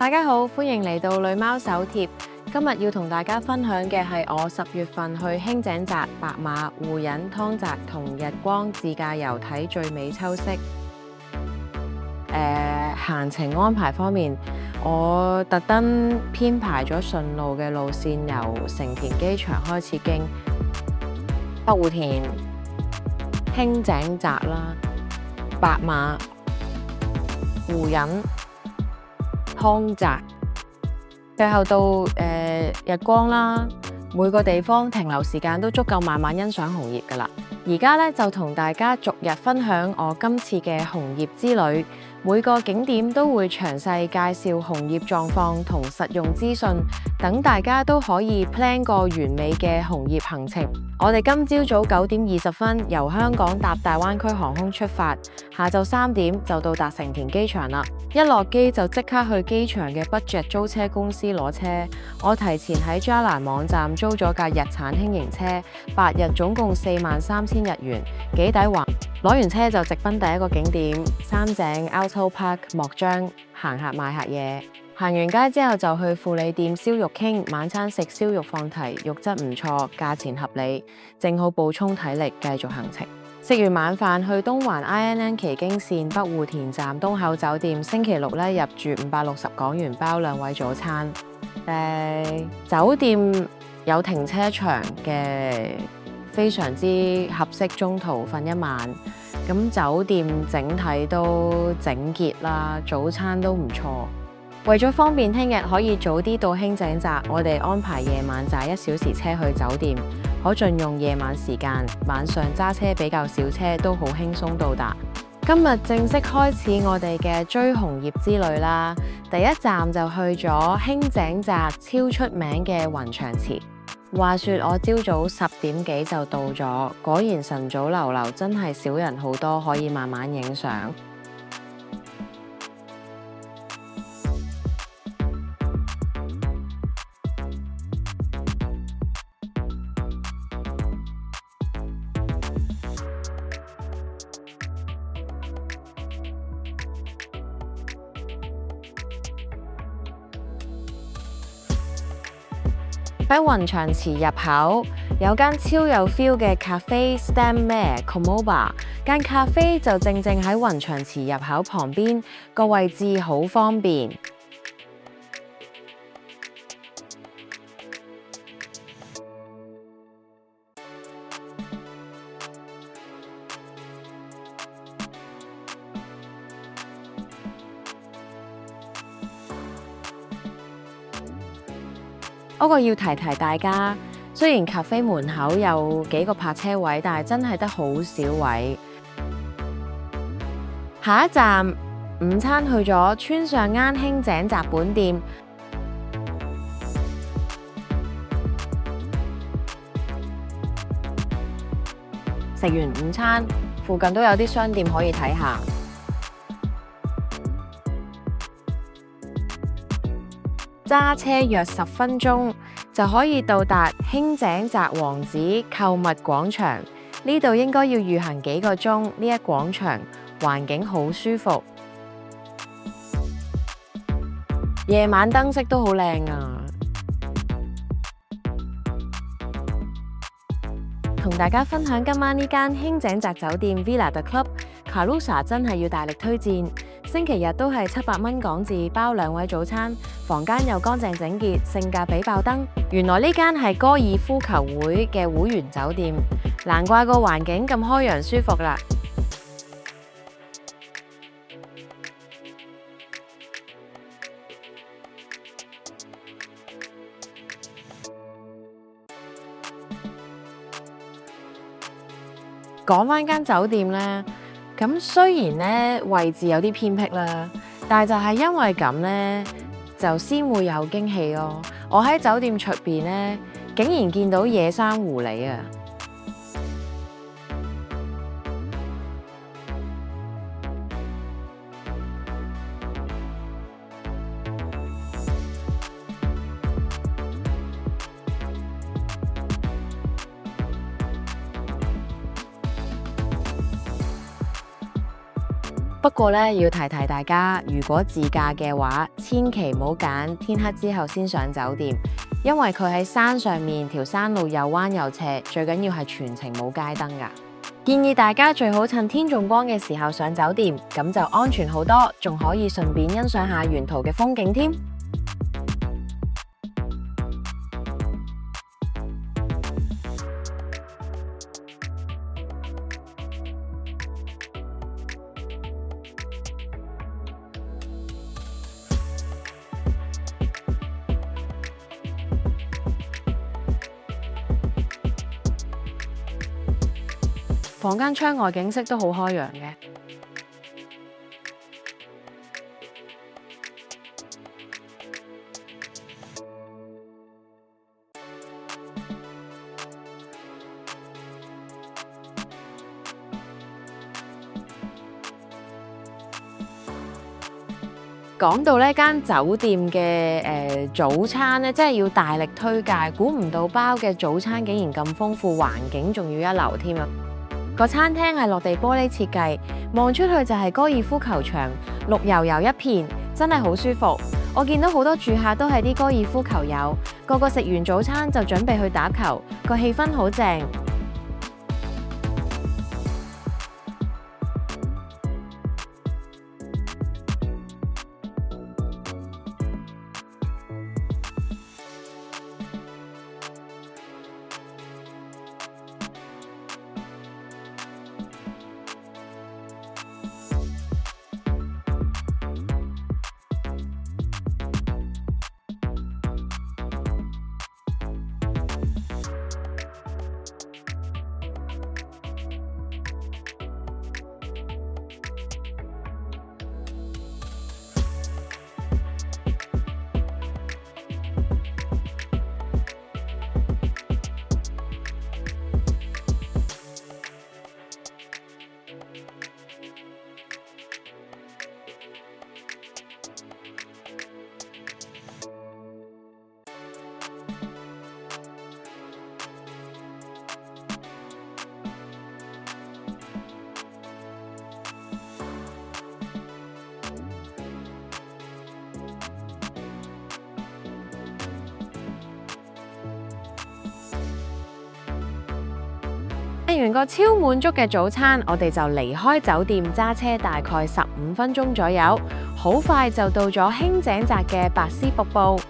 大家好，歡迎嚟到女貓手貼。今日要同大家分享嘅係我10月份去輕井澤、白馬、湖隱、湯澤同日光自駕遊睇最美秋色。行程安排方面，我特登編排咗順路嘅路線，由成田機場開始經北湖田、輕井澤啦、白馬、湖隱、湯澤，最後到日光啦。每個地方停留時間都足夠慢慢欣賞紅葉㗎喇。而家咧就同大家逐日分享我今次嘅紅葉之旅，每個景點都會詳細介紹紅葉狀況同實用資訊，等大家都可以 plan 個完美嘅紅葉行程。我哋今朝早9點20分由香港搭大灣區航空出發，下晝3點就到達成田機場啦。一落機就即刻去機場嘅 budget 租車公司攞車。我提前喺 Jala 網站租咗架日產輕型車，8日總共43,000日元，幾抵還。攞完車就直奔第一個景點三井 Auto Park 莫張，行下買下嘢。行完街之後就去富里店燒肉傾，晚餐食燒肉放題，肉質唔錯，價錢合理，正好補充體力，繼續行程。食完晚飯去東環 INN 旗京線北湖田站東口酒店，星期六入住560港元包2位早餐。酒店有停車場嘅，非常之合適中途瞓一晚。咁酒店整體都整潔啦，早餐都唔錯。為咗方便聽日可以早啲到輕井澤，我哋安排夜晚揸1小時車去酒店，可盡用夜晚時間。晚上揸車比較少車，都好輕鬆到達。今日正式開始我哋嘅追紅葉之旅啦！第一站就去咗輕井澤超出名嘅雲長池。話說我朝早10點幾就到咗，果然晨早流流，真係少人好多，可以慢慢影相。喺雲長池入口有間超有 feel 嘅咖啡 Stammer Komoba， 間咖啡就正喺雲長池入口旁邊，個位置好方便。不過要提大家，雖然咖啡門口有幾個泊車位，但係真係得好少位。下一站午餐去咗川上間輕井澤本店，食完午餐，附近都有啲商店可以睇下。揸車約10分鐘就可以到達輕井澤王子購物廣場，呢度應該要預行幾個鐘。呢一廣場環境好舒服，夜晚燈飾都好靚啊！同大家分享今晚呢間輕井澤酒店 Villa The Club，Carusa 真係要大力推薦。星期日都係700蚊港紙包2位早餐，房間又乾淨整潔，性價比爆燈。原來呢間係高爾夫球會嘅會員酒店，難怪個環境咁開揚舒服啦。講返間酒店呢，咁雖然呢位置有啲偏僻啦，但係就係因為咁呢，就先會有驚喜咯。我喺酒店出邊呢，竟然見到野生狐狸啊！不過咧，要提提大家，如果自駕嘅話，千祈唔好揀天黑之後先上酒店，因為佢喺山上面，條山路又彎又斜，最緊要係全程冇街燈㗎。建議大家最好趁天仲光嘅時候上酒店，咁就安全好多，仲可以順便欣賞下沿途嘅風景添。房間窗外景色都好開揚嘅。講到呢間酒店嘅早餐呢，真係要大力推介。估唔到包嘅早餐竟然咁豐富，環境仲要一流添啊！個餐廳係落地玻璃設計，望出去就係高爾夫球場，綠油油一片，真係好舒服。我見到好多住客都係啲高爾夫球友，個個食完早餐就準備去打球，個氣氛好正。食完個超滿足嘅早餐，我哋就離開酒店，揸車大概15分鐘左右，好快就到咗輕井澤嘅白絲瀑布。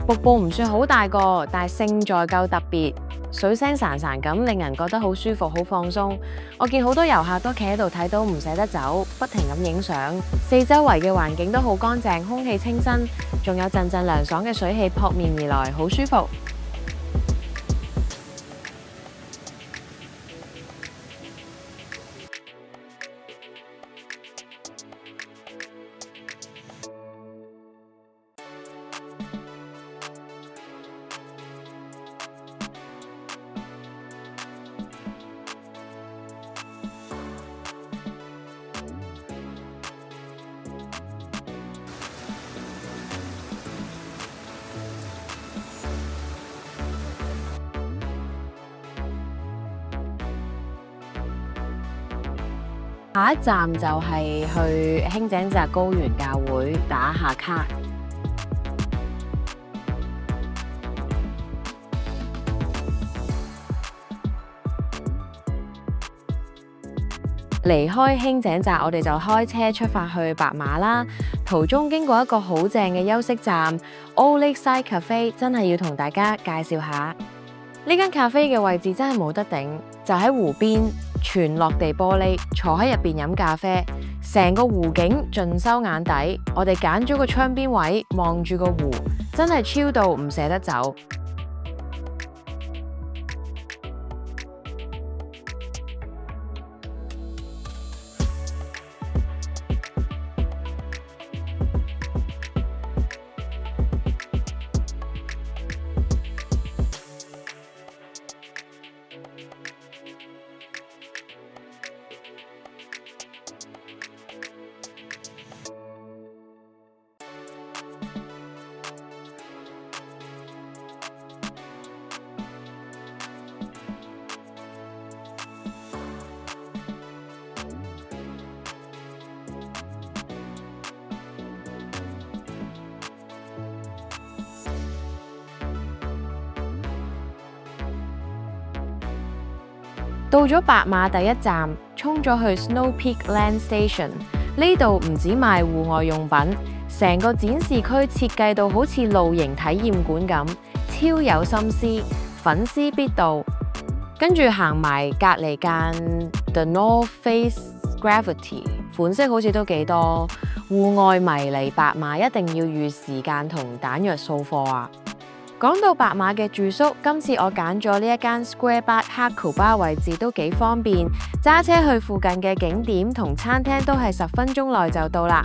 瀑布唔算好大個，但係勝在夠特別，水聲潺潺咁，令人覺得好舒服、好放鬆。我見好多遊客都企喺度睇到唔捨得走，不停咁影相。四周圍嘅環境都好乾淨，空氣清新，仲有陣陣涼爽嘅水氣撲面而來，好舒服。下一站就係去輕井澤高原教會打下卡。離開輕井澤，我哋就開車出發去白馬啦。途中經過一個好正嘅休息站 Old Lakeside Cafe， 真係要同大家介紹下。呢間咖啡嘅位置真係冇得頂，就喺湖邊，全落地玻璃，坐喺入邊飲咖啡，成個湖景盡收眼底。我哋揀咗個窗邊位，望住個湖，真係超到唔捨得走。到咗白馬第一站，衝咗去 Snow Peak Land Station。呢度唔止賣戶外用品，成個展示區設計到好似露營體驗館咁，超有心思，粉絲必到。跟住行埋隔離間 The North Face Gravity， 款式好似都幾多。戶外迷嚟白馬一定要預時間同彈藥掃貨啊！講到白馬嘅住宿，今次我揀咗呢一間 Square Bar Haku Bar， 位置都幾方便，揸車去附近嘅景點同餐廳都係10分鐘內就到啦。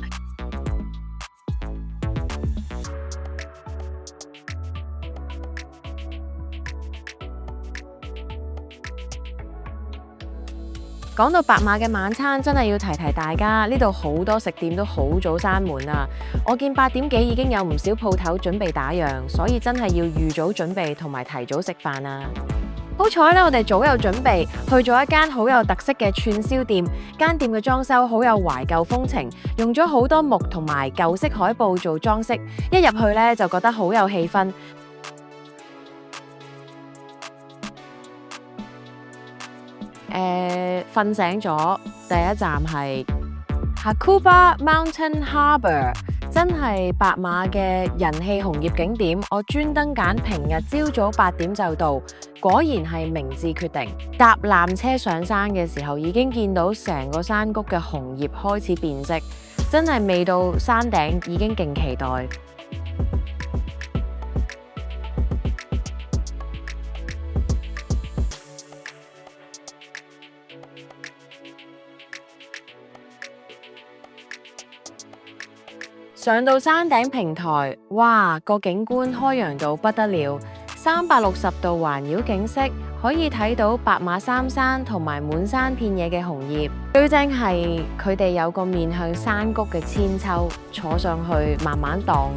講到白馬嘅晚餐，真係要提提大家，呢度好多食店都好早閂門啊！我見8點幾已經有唔少鋪頭準備打烊，所以真係要預早準備同埋提早食飯啊！好彩咧，我哋早有準備，去咗一間好有特色嘅串燒店，間店嘅裝修好有懷舊風情，用咗好多木同埋舊式海報做裝飾，一入去咧就覺得好有氣氛。瞓醒咗，第一站係 Hakuba Mountain Harbour， 真係白馬嘅人氣紅葉景點。我專登揀平日朝早8點就到，果然係明智決定。搭纜車上山嘅時候，已經見到成個山谷嘅紅葉開始變色，真係未到山頂已經勁期待。上到山頂平台，哇，個景觀開揚到不得了，360度環繞景色，可以睇到白馬三山同埋滿山遍野嘅紅葉。最正係佢哋有個面向山谷嘅千秋，坐上去慢慢蕩。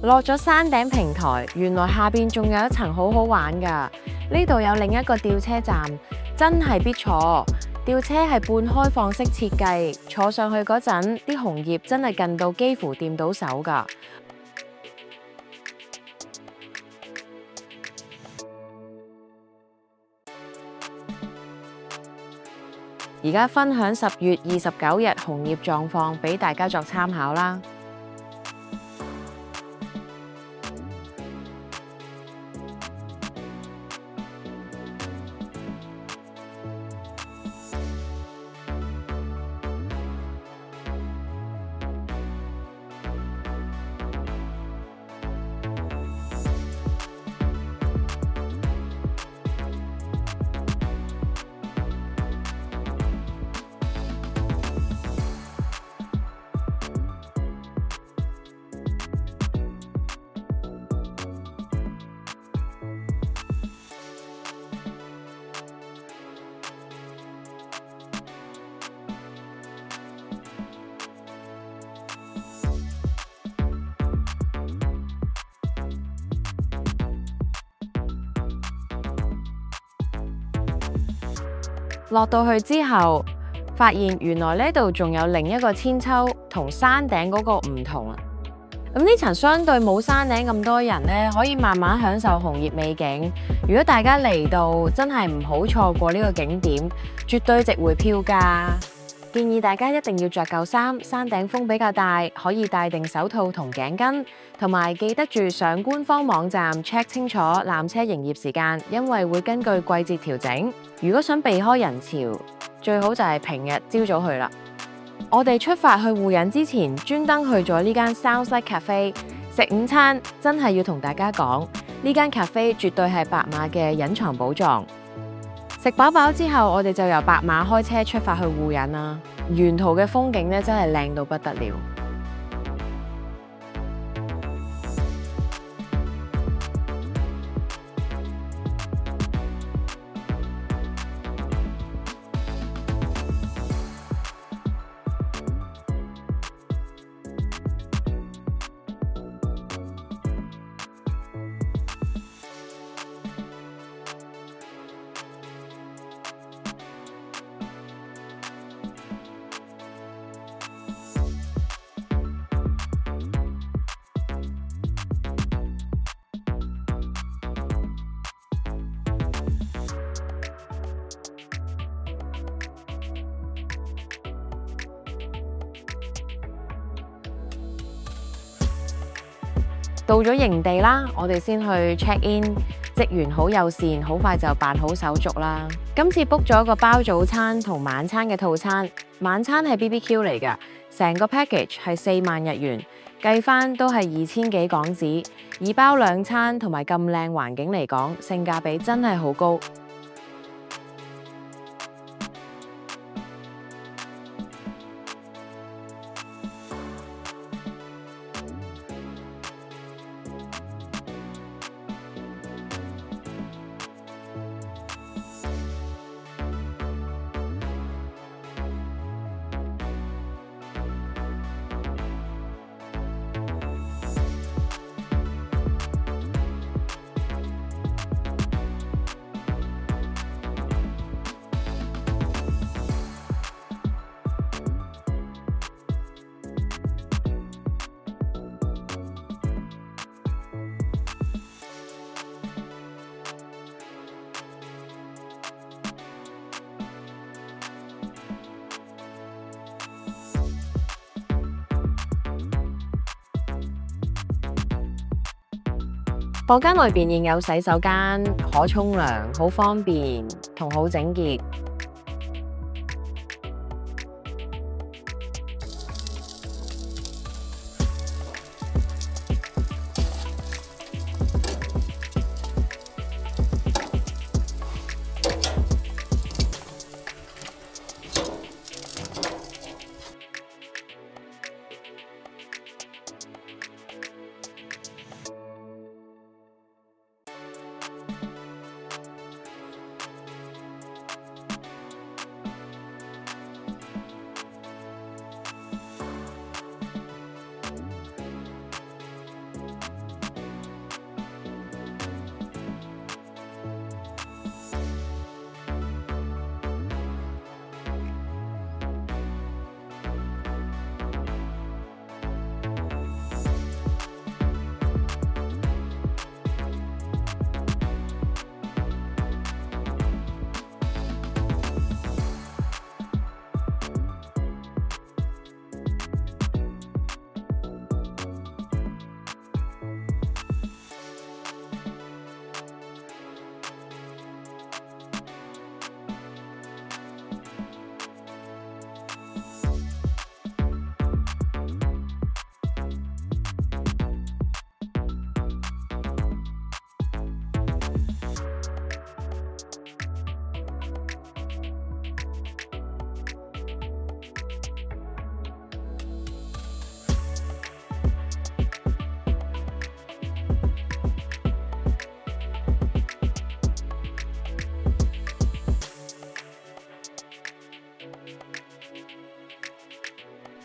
落咗山頂平台，原來下邊仲有一層好好玩㗎。呢度有另一個吊車站，真係必坐。吊車係半開放式設計，坐上去嗰陣，啲紅葉真係近到幾乎掂到手㗎。而家分享10月29日紅葉狀況俾大家作參考啦。落到去之後，發現原來呢度仲有另一個千秋，同山頂嗰個唔同啊！咁呢層相對冇山頂咁多人呢，可以慢慢享受紅葉美景。如果大家嚟到，真係唔好錯過呢個景點，絕對值回票價。建議大家一定要着夠衫，山頂風比較大，可以帶定手套同頸巾，同埋記得住上官方網站 check 清楚纜車營業時間，因為會根據季節調整。如果想避開人潮，最好就係平日朝早去啦。我哋出發去湖隱之前，專登去咗呢間 Southside Cafe 食午餐，真係要同大家講，呢間 cafe 絕對係白馬嘅隱藏寶藏。食飽飽之後，我哋就由白馬開車出發去湖隱啦。沿途嘅風景咧真係靚到不得了。到咗營地啦，我哋先去 check in， 職員好友善，好快就辦好手續啦。今次 book 咗個包早餐同晚餐嘅套餐，晚餐係 BBQ 嚟㗎，成個 package 係4萬日元，計返都係2000幾港紙，以包兩餐同埋咁靚環境嚟講，性價比真係好高。房間裏邊現有洗手間，可沖涼，好方便同好整潔。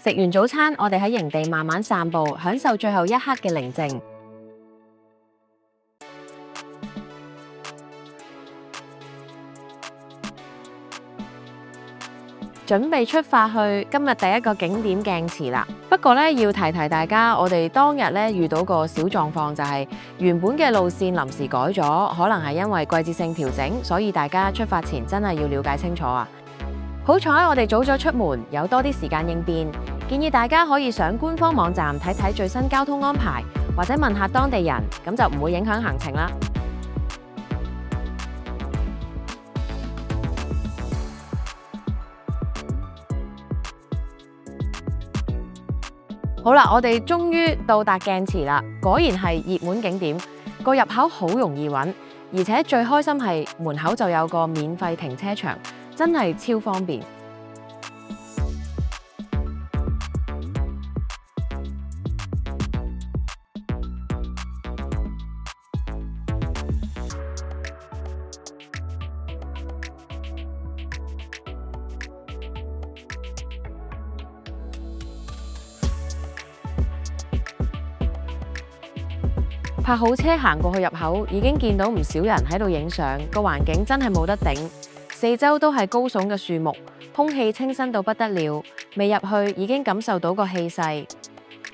食完早餐，我哋喺營地慢慢散步，享受最後一刻嘅寧靜。準備出發去今日第一個景點鏡池啦。不過咧，要提提大家，我哋當日咧遇到個小狀況，就係原本嘅路線臨時改咗，可能係因為季節性調整，所以大家出發前真係要了解清楚啊。好彩我哋早咗出門，有多啲時間應變。建議大家可以上官方網站睇睇最新交通安排，或者問下當地人，咁就唔會影響行程啦。好啦，我哋終於到達鏡池啦，果然係熱門景點，個入口好容易揾，而且最開心係門口就有個免費停車場，真係超方便。泊好車行過去入口，已經見到唔少人喺度影相，個環境真係冇得頂。四周都係高聳嘅樹木，空氣清新到不得了。未入去已經感受到個氣勢。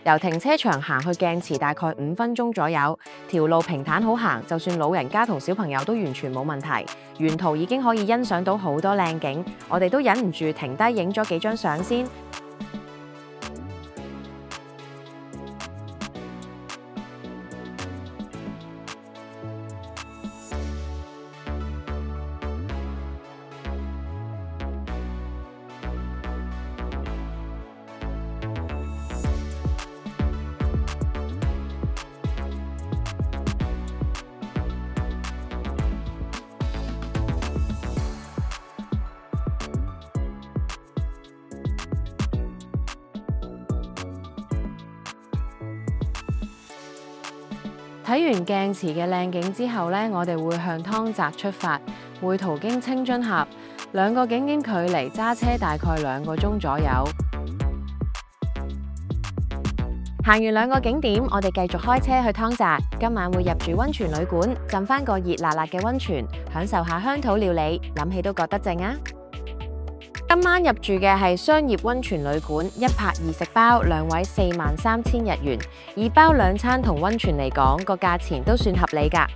由停車場行去鏡池大概5分鐘左右，條路平坦好行，就算老人家同小朋友都完全冇問題。沿途已經可以欣賞到好多靚景，我哋都忍唔住停低影咗幾張相先。睇完鏡池嘅靚景之後呢，我哋會向湯澤出發，會途經清津峽，兩個景點距離揸車大概2個鐘左右。行完2個景點，我哋繼續開車去湯澤。今晚會入住溫泉旅館，浸返個熱辣辣嘅溫泉，享受下鄉土料理，諗起都覺得正啊！今晚入住嘅係商業溫泉旅館，1泊2食包，2位43,000日元，以包2餐同溫泉嚟講，個價錢都算合理㗎。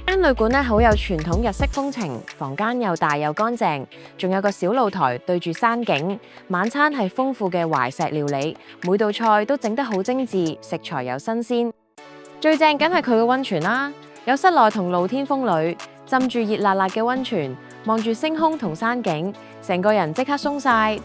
間旅館好有傳統日式風情，房間又大又乾淨，仲有個小露台對住山景。晚餐係豐富嘅懷石料理，每道菜都整得好精緻，食材又新鮮。最正梗係佢嘅溫泉啦，有室內同露天風呂，浸住熱辣辣嘅溫泉，望住星空同山景，成個人即刻鬆晒。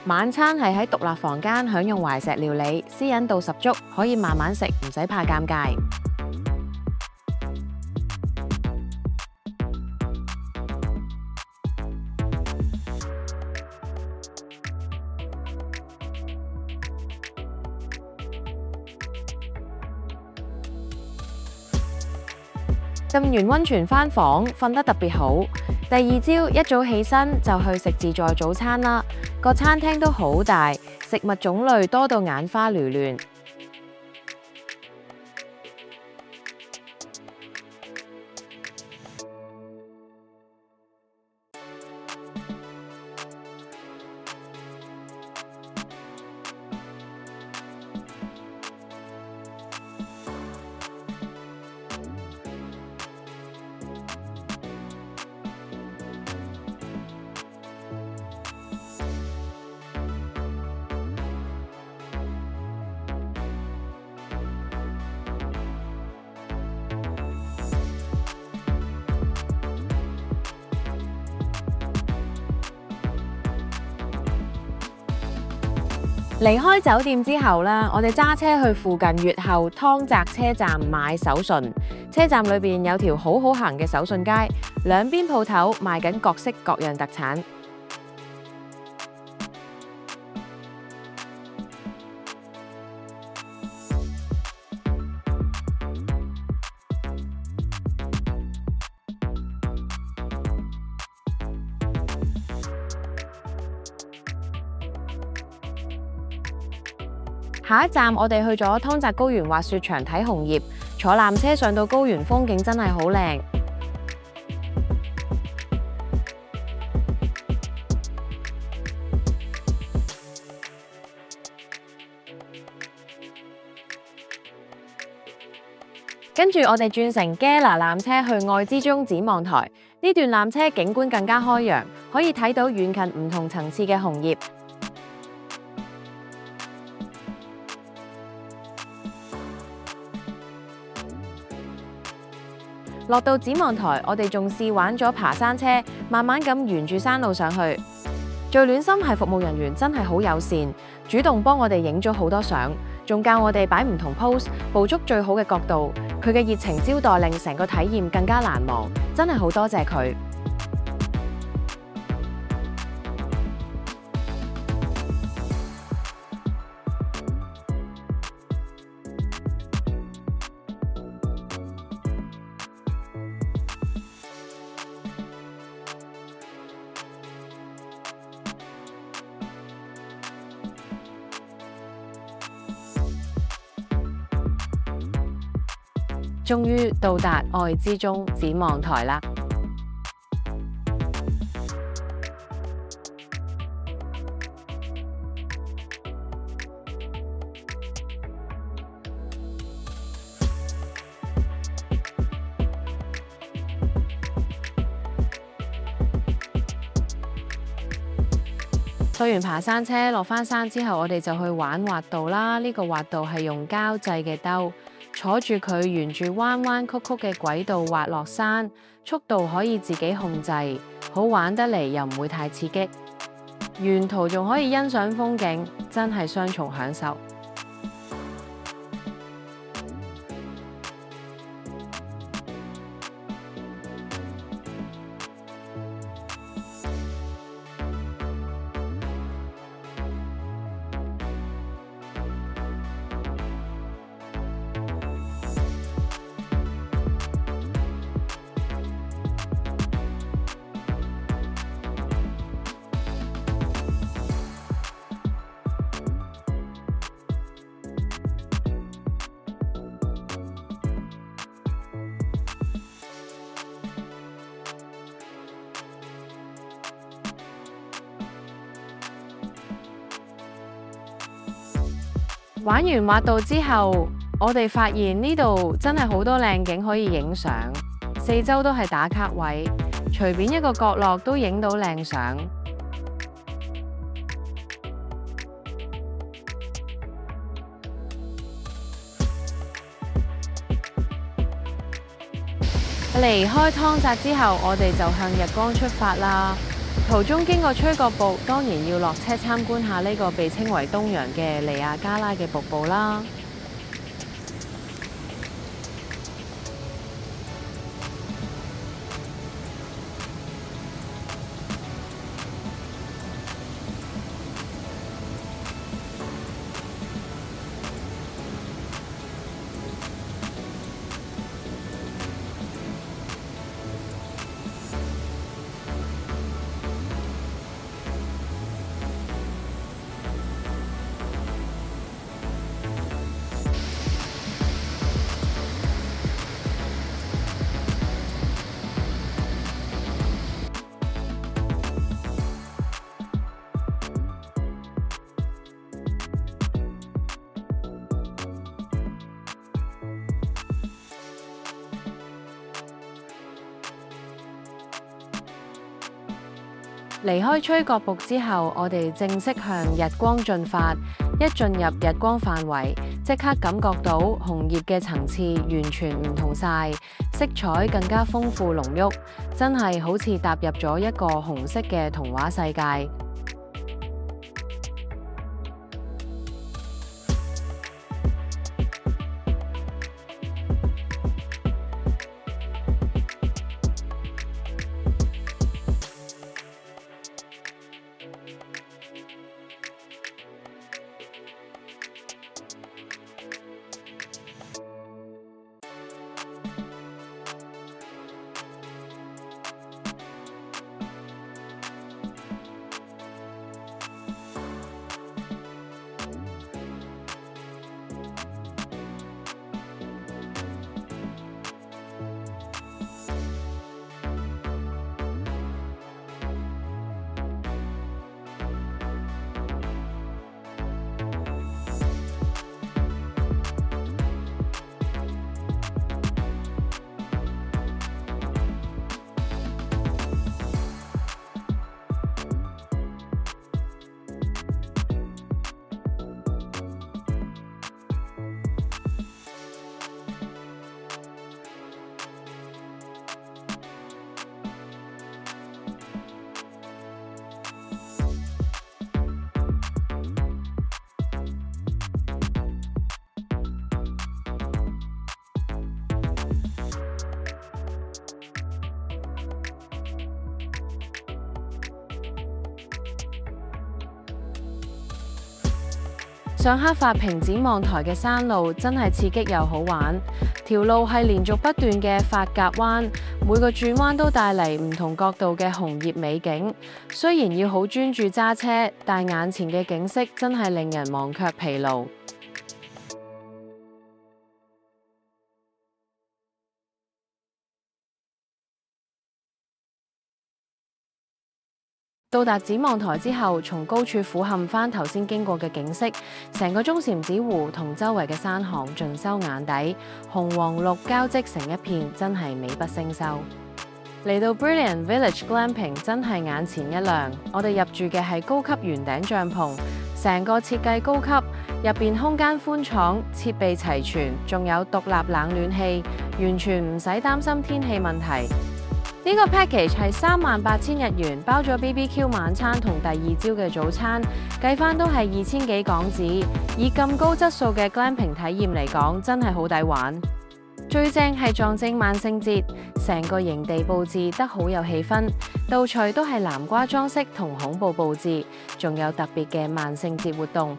晚餐係喺獨立房間享用懷石料理，私隱度十足，可以慢慢食，唔使怕尷尬。浸完溫泉返房，瞓得特別好。第二朝一早起身就去食自助早餐啦。個餐廳都好大，食物種類多到眼花繚亂。離開酒店之後呢，我哋揸車去附近越後湯澤車站買手信。車站裏邊有條好好行嘅手信街，兩邊鋪頭賣緊各式各樣特產。下一站我哋去咗湯澤高原滑雪場睇紅葉，坐纜車上到高原，風景真係好靚。跟住我哋轉乘 Gala 纜車去愛之中展望台，呢段纜車景觀更加開揚，可以睇到遠近唔同層次嘅紅葉。落到展望台，我哋仲試玩咗爬山車，慢慢咁沿住山路上去。最暖心係服務人員真係好友善，主動幫我哋影咗好多相，仲教我哋擺唔同 pose， 捕捉最好嘅角度。佢嘅熱情招待令成個體驗更加難忘，真係好多謝佢。終於到達愛之中展望台啦！坐完爬山車落返山之後，我哋就去玩滑道啦。呢個滑道係用膠製嘅兜，坐住佢沿住彎彎曲曲嘅軌道滑落山，速度可以自己控制，好玩得嚟又唔會太刺激。沿途仲可以欣賞風景，真係雙重享受。玩完滑道之後，我哋發現呢度真係好多靚景可以影相，四周都係打卡位，隨便一個角落都影到靚相。離開湯澤之後，我哋就向日光出發啦。途中經過吹角瀑，當然要落車參觀下呢個被稱為東洋嘅尼亞加拉嘅瀑布啦。離開吹角瀑之後，我哋正式向日光進發。一進入日光範圍，即刻感覺到紅葉嘅層次完全唔同晒，色彩更加豐富濃郁，真係好似踏入咗一個紅色嘅童話世界。上喀發平展望台嘅山路真係刺激又好玩，條路係連續不斷嘅髮夾彎，每個轉彎都帶嚟唔同角度嘅紅葉美景。雖然要好專注揸車，但眼前嘅景色真係令人忘卻疲勞。到達展望台之後，從高處俯瞰返頭先經過嘅景色，成個中禪寺湖同周圍嘅山巷盡收眼底，紅黃綠交織成一片，真係美不勝收。嚟到 Brilliant Village Glamping 真係眼前一亮，我哋入住嘅係高級圓頂帳篷，成個設計高級，入邊空間寬敞，設備齊全，仲有獨立冷暖氣，完全唔使擔心天氣問題。呢個 package 係38,000日元，包咗 BBQ 晚餐同第二朝嘅早餐，計返都係2000幾港紙。以咁高質素嘅 glamping 體驗嚟講，真係好抵玩。最正係撞正萬聖節，成個營地佈置得好有氣氛，道具都係南瓜裝飾同恐怖佈置，仲有特別嘅萬聖節活動。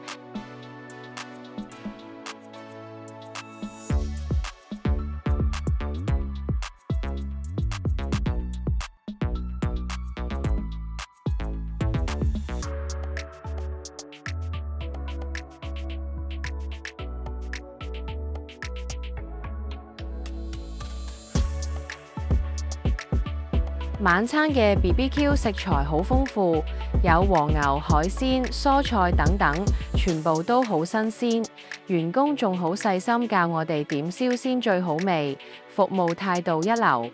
晚餐嘅 BBQ 食材好豐富，有和牛、海鮮、蔬菜等等，全部都好新鮮。員工仲好細心教我哋點燒先最好味，服務態度一流。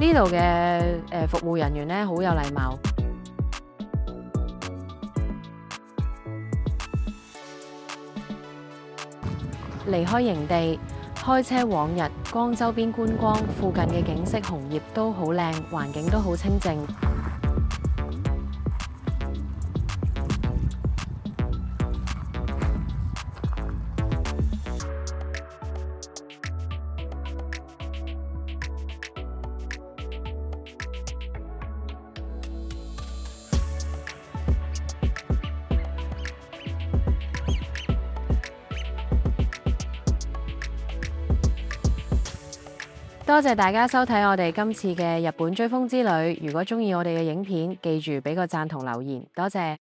呢度嘅服務人員呢，好有禮貌。離開營地，開車往日光周邊觀光，附近嘅景色紅葉都好靚，環境都好清靜。多謝大家收睇我哋今次嘅日本追風之旅。如果鍾意我哋嘅影片，記住俾個讚同留言，多謝。